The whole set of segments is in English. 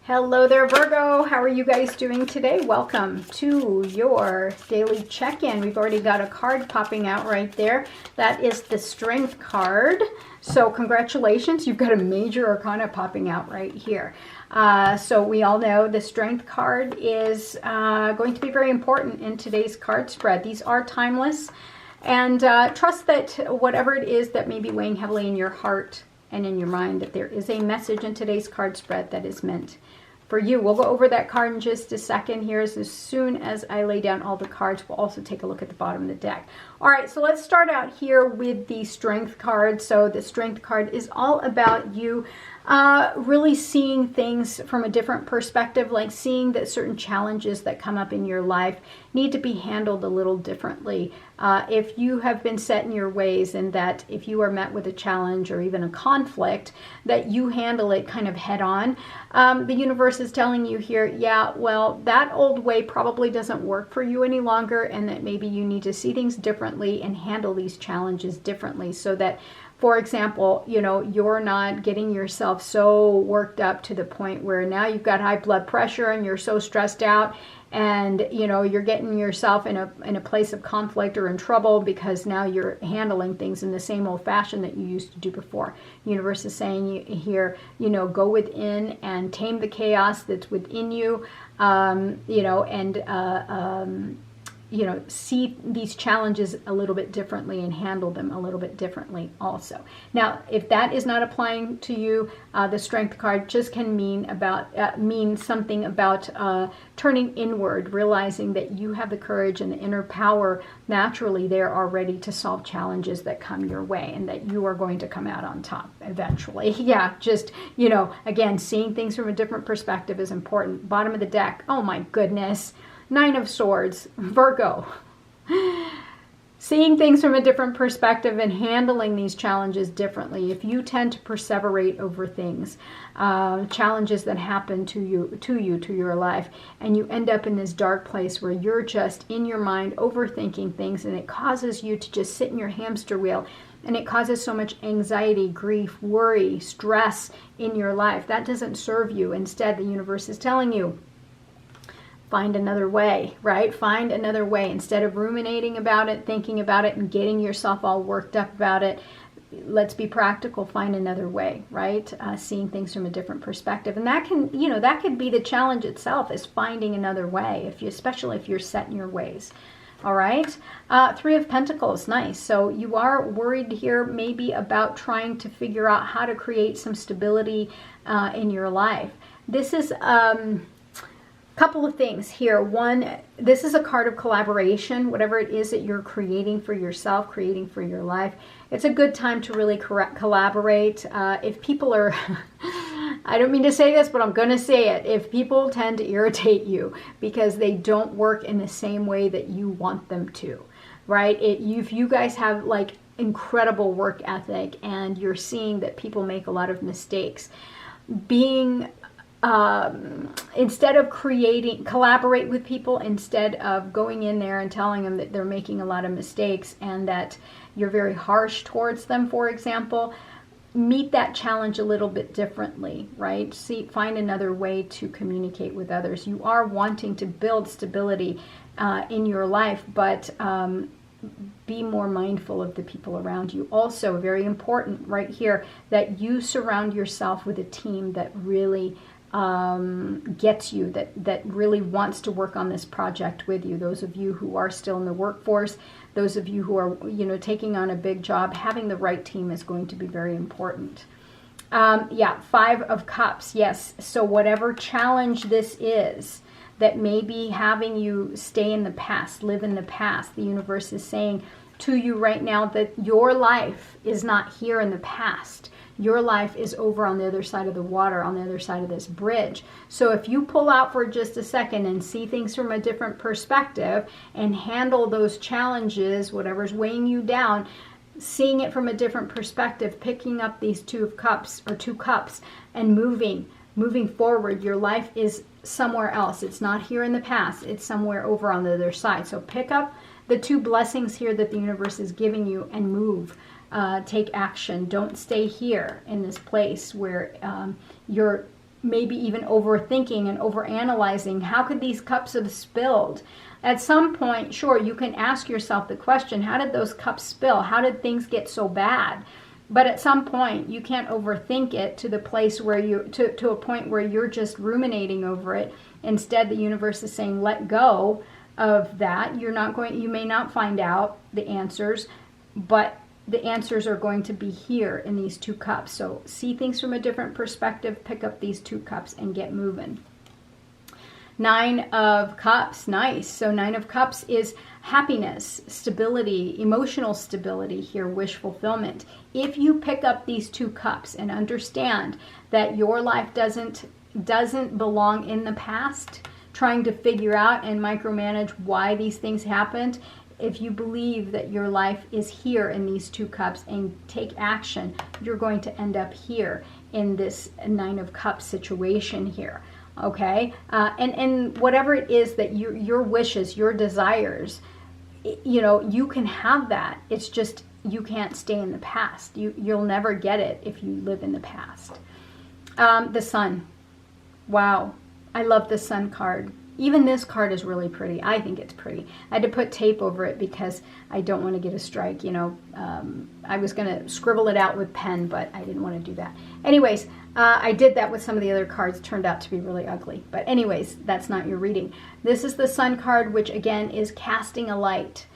Hello there, Virgo. How are you guys doing today? Welcome to your daily check-in. We've already got a card popping out right there. That is the Strength card. So congratulations, you've got a major arcana popping out right here. So we all know the Strength card is going to be very important in today's card spread. These are timeless, and trust that whatever it is that may be weighing heavily in your heart and in your mind, that there is a message in today's card spread that is meant for you. We'll go over that card in just a second here. As soon as I lay down all the cards, we'll also take a look at the bottom of the deck. All right, so let's start out here with the Strength card. So the Strength card is all about you really seeing things from a different perspective, like seeing that certain challenges that come up in your life need to be handled a little differently. If you have been set in your ways, and that if you are met with a challenge or even a conflict, that you handle it kind of head on. The universe is telling you here, yeah, well, that old way probably doesn't work for you any longer, and that maybe you need to see things differently and handle these challenges differently, so that, for example, you know, you're not getting yourself so worked up to the point where now you've got high blood pressure and you're so stressed out, and you know, you're getting yourself in a place of conflict or in trouble because now you're handling things in the same old fashion that you used to do before. The universe is saying here, you know, go within and tame the chaos that's within you, you know, and you know, see these challenges a little bit differently and handle them a little bit differently also. Now, if that is not applying to you, the Strength card just can mean something about turning inward, realizing that you have the courage and the inner power naturally there already to solve challenges that come your way, and that you are going to come out on top eventually. Yeah, just, you know, again, seeing things from a different perspective is important. Bottom of the deck, oh my goodness. Nine of Swords, Virgo. Seeing things from a different perspective and handling these challenges differently. If you tend to perseverate over things, challenges that happen to your life, and you end up in this dark place where you're just in your mind overthinking things, and it causes you to just sit in your hamster wheel, and it causes so much anxiety, grief, worry, stress in your life. That doesn't serve you. Instead, the universe is telling you, find another way, right? Find another way. Instead of ruminating about it, thinking about it, and getting yourself all worked up about it, let's be practical. Find another way, right? Seeing things from a different perspective. And that can, you know, that could be the challenge itself, is finding another way, especially if you're set in your ways. All right. Three of Pentacles. Nice. So you are worried here maybe about trying to figure out how to create some stability in your life. This is couple of things here. One, this is a card of collaboration. Whatever it is that you're creating for yourself, creating for your life, it's a good time to really collaborate. If people are, I don't mean to say this, but I'm going to say it. If people tend to irritate you because they don't work in the same way that you want them to, right? If you guys have like incredible work ethic and you're seeing that people make a lot of mistakes, instead of collaborate with people, instead of going in there and telling them that they're making a lot of mistakes and that you're very harsh towards them, for example, meet that challenge a little bit differently, right? Find another way to communicate with others. You are wanting to build stability in your life, but be more mindful of the people around you. Also, very important right here, that you surround yourself with a team that really gets you, that really wants to work on this project with you. Those of you who are still in the workforce, those of you who are, you know, taking on a big job, having the right team is going to be very important. Yeah, Five of Cups. Yes. So whatever challenge this is that may be having you stay in the past, live in the past, the universe is saying to you right now that your life is not here in the past. Your life is over on the other side of the water, on the other side of this bridge. So if you pull out for just a second and see things from a different perspective and handle those challenges, whatever's weighing you down, seeing it from a different perspective, picking up these two cups and moving forward, your life is somewhere else. It's not here in the past. It's somewhere over on the other side. So pick up the two blessings here that the universe is giving you and move. Take action. Don't stay here in this place where you're maybe even overthinking and overanalyzing. How could these cups have spilled? At some point, sure, you can ask yourself the question, how did those cups spill? How did things get so bad? But at some point, you can't overthink it to the place where to a point where you're just ruminating over it. Instead, the universe is saying, let go of that. You may not find out the answers, but the answers are going to be here in these 2 cups. So see things from a different perspective, pick up these 2 cups and get moving. 9 of Cups, nice. So 9 of Cups is happiness, stability, emotional stability here, wish fulfillment. If you pick up these 2 cups and understand that your life doesn't belong in the past, trying to figure out and micromanage why these things happened, if you believe that your life is here in these 2 cups and take action, you're going to end up here in this 9 of Cups situation here. Okay, and whatever it is that your wishes, your desires, you can have that. It's just you can't stay in the past. You'll never get it if you live in the past. The Sun. Wow, I love the Sun card. Even this card is really pretty. I think it's pretty. I had to put tape over it because I don't want to get a strike. I was going to scribble it out with pen, but I didn't want to do that. Anyways, I did that with some of the other cards. It turned out to be really ugly. But anyways, that's not your reading. This is the Sun card, which again is casting a light.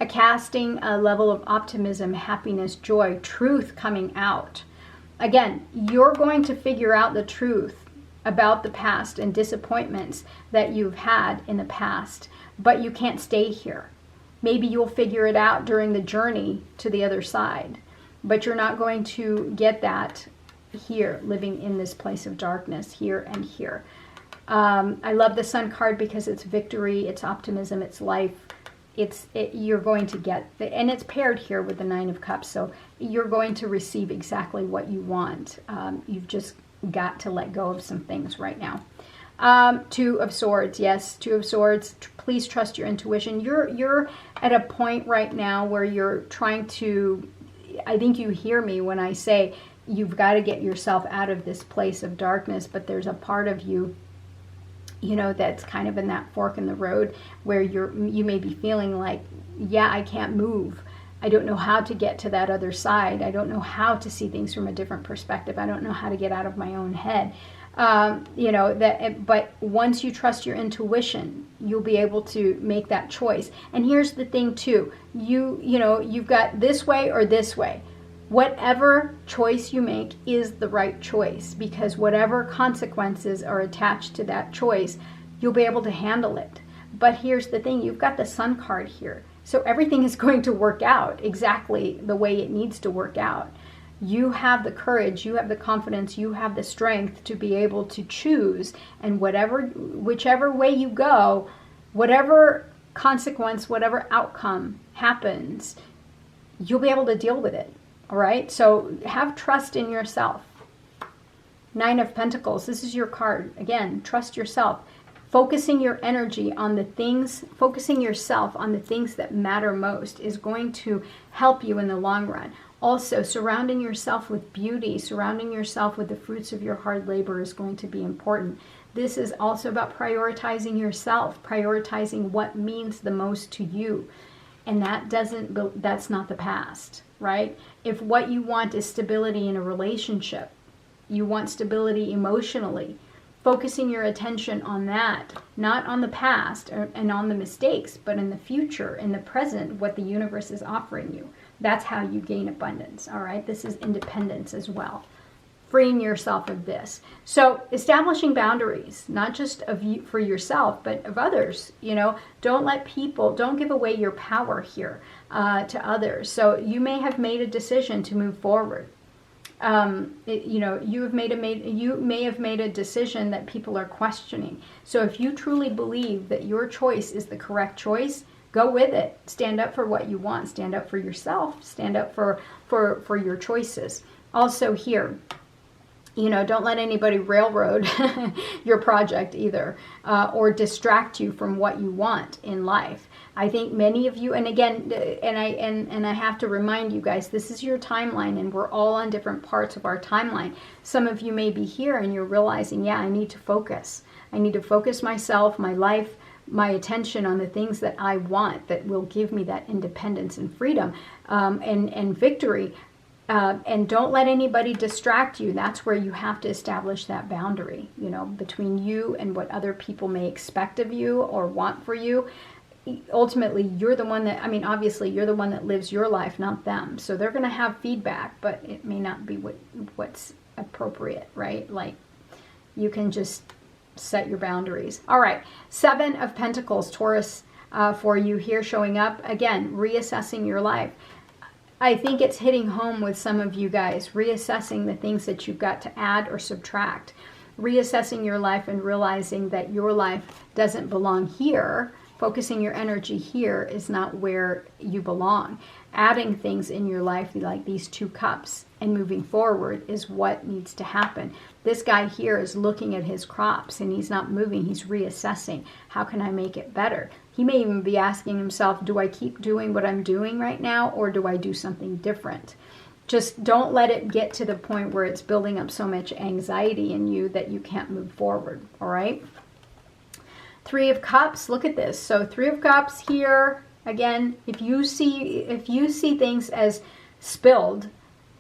Casting a level of optimism, happiness, joy, truth coming out. Again, you're going to figure out the truth about the past and disappointments that you've had in the past, but you can't stay here. Maybe you'll figure it out during the journey to the other side, but you're not going to get that here, living in this place of darkness, here and here. I love the Sun card because it's victory, it's optimism, it's life. You're going to get, and it's paired here with the 9 of Cups, so you're going to receive exactly what you want. You've just got to let go of some things right now. 2 of Swords, yes, 2 of Swords. Please trust your intuition. You're at a point right now where you're trying to, I think you hear me when I say you've got to get yourself out of this place of darkness, but there's a part of you, that's kind of in that fork in the road where you may be feeling like, yeah, I can't move. I don't know how to get to that other side. I don't know how to see things from a different perspective. I don't know how to get out of my own head. But once you trust your intuition, you'll be able to make that choice. And here's the thing too, you've got this way or this way. Whatever choice you make is the right choice, because whatever consequences are attached to that choice, you'll be able to handle it. But here's the thing, you've got the Sun card here. So everything is going to work out exactly the way it needs to work out. You have the courage, you have the confidence, you have the strength to be able to choose, and whichever way you go, whatever consequence, whatever outcome happens, you'll be able to deal with it. All right? So have trust in yourself. 9 of Pentacles, this is your card. Again, trust yourself. Focusing your energy on the things, focusing yourself on the things that matter most is going to help you in the long run. Also, surrounding yourself with beauty, surrounding yourself with the fruits of your hard labor is going to be important. This is also about prioritizing yourself, prioritizing what means the most to you. And that's not the past, right? If what you want is stability in a relationship, you want stability emotionally, focusing your attention on that, not on the past and on the mistakes, but in the future, in the present, what the universe is offering you. That's how you gain abundance, all right? This is independence as well. Freeing yourself of this. So establishing boundaries, not just of you, for yourself, but of others. Don't give away your power here to others. So you may have made a decision to move forward. You may have made a decision that people are questioning. So if you truly believe that your choice is the correct choice, go with it. Stand up for what you want. Stand up for yourself. Stand up for your choices. Also here, You know, don't let anybody railroad your project either, or distract you from what you want in life. I think many of you, and again, and I have to remind you guys, this is your timeline, and we're all on different parts of our timeline. Some of you may be here and you're realizing, yeah, I need to focus. I need to focus myself, my life, my attention on the things that I want, that will give me that independence and freedom, and victory. And don't let anybody distract you. That's where you have to establish that boundary, you know, between you and what other people may expect of you or want for you. Ultimately, you're the one that, I mean, obviously, you're the one that lives your life, not them. So they're going to have feedback, but it may not be what's appropriate, right? Like, you can just set your boundaries. All right, 7 of Pentacles, Taurus, for you here showing up. Again, reassessing your life. I think it's hitting home with some of you guys, reassessing the things that you've got to add or subtract. Reassessing your life and realizing that your life doesn't belong here. Focusing your energy here is not where you belong. Adding things in your life like these 2 cups and moving forward is what needs to happen. This guy here is looking at his crops and he's not moving. He's reassessing. How can I make it better? He may even be asking himself, do I keep doing what I'm doing right now, or do I do something different? Just don't let it get to the point where it's building up so much anxiety in you that you can't move forward, all right? 3 of Cups, look at this. So 3 of Cups here, again, if you see things as spilled,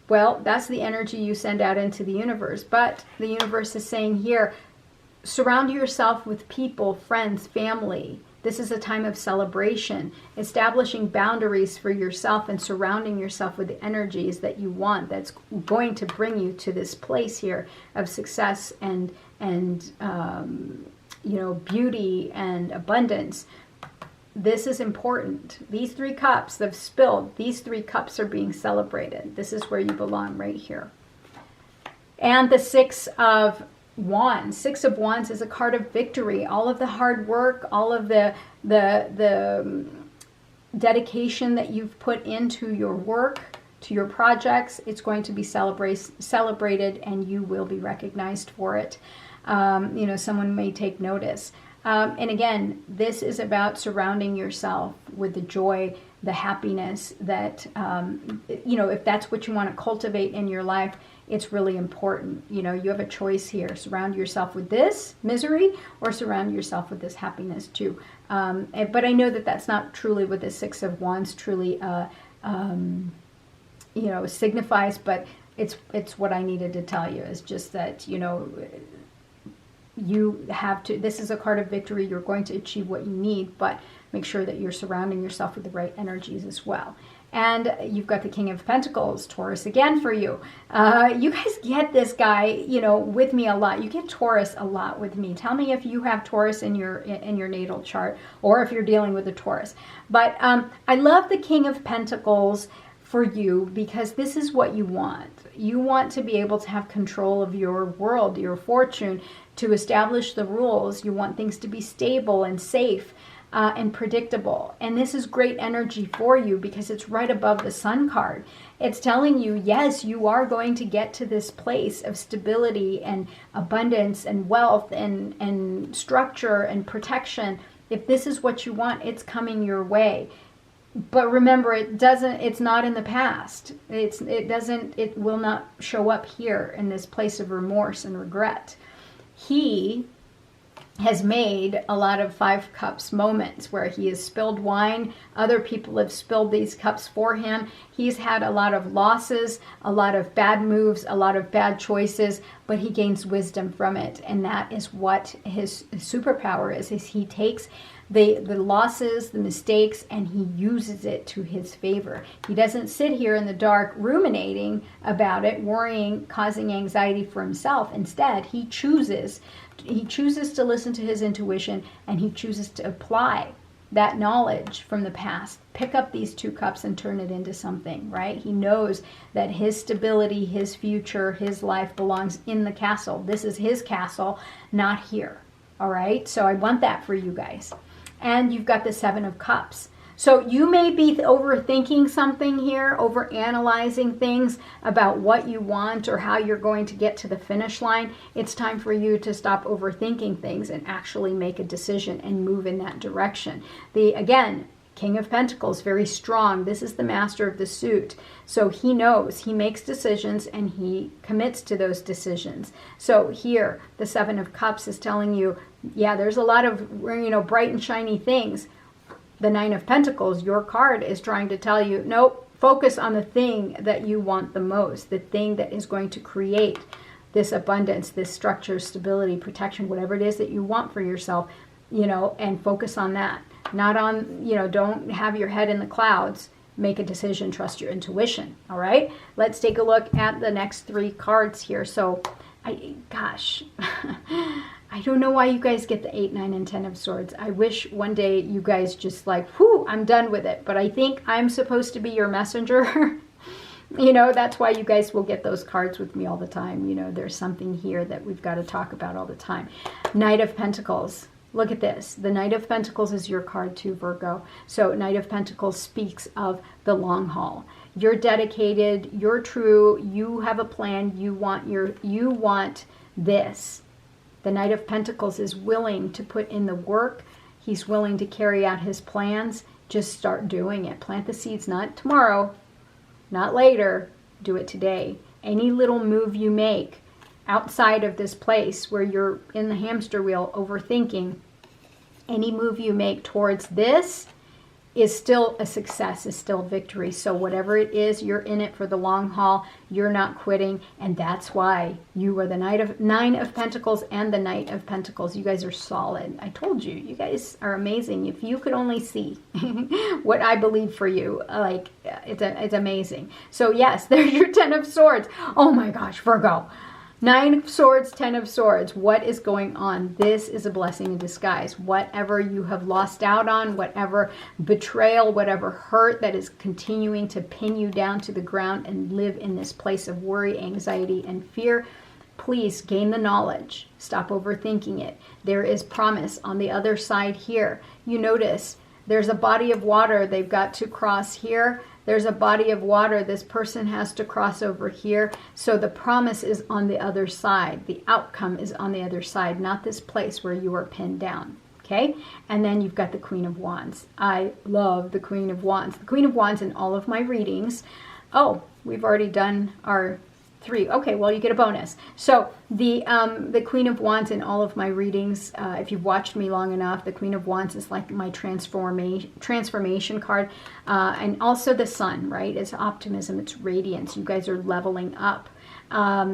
well, that's the energy you send out into the universe. But the universe is saying here, surround yourself with people, friends, family. This is a time of celebration, establishing boundaries for yourself and surrounding yourself with the energies that you want. That's going to bring you to this place here of success and you know, beauty and abundance. This is important. These 3 cups that have spilled, these 3 cups are being celebrated. This is where you belong, right here. And the 6 of Wands. 6 of Wands is a card of victory. All of the hard work, all of the dedication that you've put into your work, to your projects, it's going to be celebrated, and you will be recognized for it. You know, someone may take notice. And again, this is about surrounding yourself with the joy, the happiness that, you know, if that's what you want to cultivate in your life, it's really important. You know, you have a choice here. Surround yourself with this misery or surround yourself with this happiness too. But I know that that's not truly what the 6 of Wands truly, you know, signifies, but it's what I needed to tell you. Is just that, you know, you have to, this is a card of victory. You're going to achieve what you need, but make sure that you're surrounding yourself with the right energies as well. And you've got the King of Pentacles, Taurus, again for you. You guys get this guy, you know, with me a lot. You get Taurus a lot with me. Tell me if you have Taurus in your natal chart, or if you're dealing with a Taurus. But I love the King of Pentacles for you because this is what you want. You want to be able to have control of your world, your fortune, to establish the rules. You want things to be stable and safe. And predictable. And this is great energy for you because it's right above the Sun card. It's telling you, yes, you are going to get to this place of stability and abundance and wealth and structure and protection. If this is what you want, it's coming your way. But remember, it's not in the past. It will not show up here in this place of remorse and regret. He has made a lot of 5 cups moments where he has spilled wine. Other people have spilled these cups for him. He's had a lot of losses, a lot of bad moves, a lot of bad choices, but he gains wisdom from it. And that is what his superpower is he takes the losses, the mistakes, and he uses it to his favor. He doesn't sit here in the dark ruminating about it, worrying, causing anxiety for himself. Instead, he chooses to listen to his intuition, and he chooses to apply that knowledge from the past. Pick up these 2 cups and turn it into something, right? He knows that his stability, his future, his life belongs in the castle. This is his castle, not here. All right? So I want that for you guys. And you've got the 7 of Cups. So you may be overthinking something here, overanalyzing things about what you want or how you're going to get to the finish line. It's time for you to stop overthinking things and actually make a decision and move in that direction. Again, King of Pentacles, very strong. This is the master of the suit. So he knows, he makes decisions and he commits to those decisions. So here, the Seven of Cups is telling you, yeah, there's a lot of, bright and shiny things. The Nine of Pentacles, your card, is trying to tell you, nope, focus on the thing that you want the most, the thing that is going to create this abundance, this structure, stability, protection, whatever it is that you want for yourself, and focus on that. Not on, don't have your head in the clouds. Make a decision, trust your intuition, all right? Let's take a look at the next 3 cards here. So, gosh, I don't know why you guys get the 8, 9, and 10 of Swords. I wish one day you guys just like, whew, I'm done with it. But I think I'm supposed to be your messenger. That's why you guys will get those cards with me all the time. There's something here that we've got to talk about all the time. Knight of Pentacles. Look at this. The Knight of Pentacles is your card too, Virgo. So Knight of Pentacles speaks of the long haul. You're dedicated, you're true, you have a plan, you want this. The Knight of Pentacles is willing to put in the work. He's willing to carry out his plans. Just start doing it. Plant the seeds, not tomorrow, not later. Do it today. Any little move you make outside of this place where you're in the hamster wheel overthinking, any move you make towards this is still a success, is still victory. So whatever it is, you're in it for the long haul. You're not quitting. And that's why you are the Nine of Pentacles and the Knight of Pentacles. You guys are solid. I told you, you guys are amazing. If you could only see what I believe for you, like it's amazing. So yes, there's your 10 of Swords. Oh my gosh, Virgo. 9 of Swords, 10 of Swords. What is going on? This is a blessing in disguise. Whatever you have lost out on, whatever betrayal, whatever hurt that is continuing to pin you down to the ground and live in this place of worry, anxiety, and fear, please gain the knowledge. Stop overthinking it. There is promise on the other side here. You notice there's a body of water they've got to cross here. There's a body of water this person has to cross over here. So the promise is on the other side. The outcome is on the other side, not this place where you are pinned down. Okay? And then you've got the Queen of Wands. I love the Queen of Wands. The Queen of Wands in all of my readings. Oh, we've already done our 3. Okay, well, you get a bonus. So the Queen of Wands in all of my readings, if you've watched me long enough, the Queen of Wands is like my transformation card. And also the Sun, right? It's optimism, it's radiance. You guys are leveling up.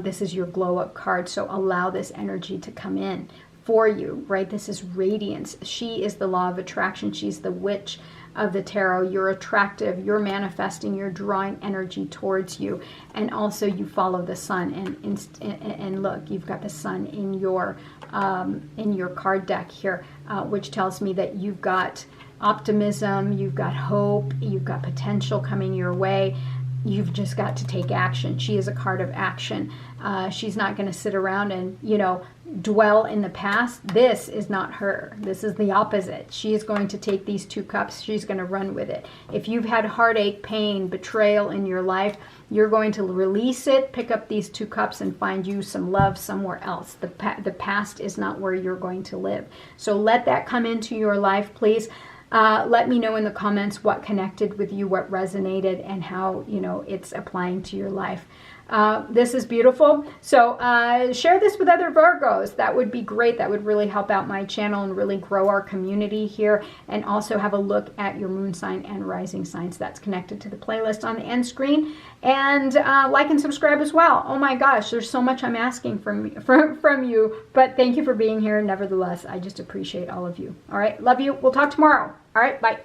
This is your glow up card. So allow this energy to come in for you, right? This is radiance. She is the law of attraction. She's the witch of the tarot. You're attractive, you're manifesting, you're drawing energy towards you, and also you follow the sun. And look, you've got the sun in your card deck here, which tells me that you've got optimism, you've got hope, you've got potential coming your way. You've just got to take action. She is a card of action. She's not going to sit around and, dwell in the past. This is not her. This is the opposite. She is going to take these 2 cups. She's going to run with it. If you've had heartache, pain, betrayal in your life, you're going to release it, pick up these 2 cups and find you some love somewhere else. The past is not where you're going to live. So let that come into your life, please. Let me know in the comments what connected with you, what resonated, and how, it's applying to your life. This is beautiful. So share this with other Virgos. That would be great. That would really help out my channel and really grow our community here. And also have a look at your moon sign and rising signs. That's connected to the playlist on the end screen. And like and subscribe as well. Oh my gosh, there's so much I'm asking from you. But thank you for being here. Nevertheless, I just appreciate all of you. All right, love you. We'll talk tomorrow. All right, bye.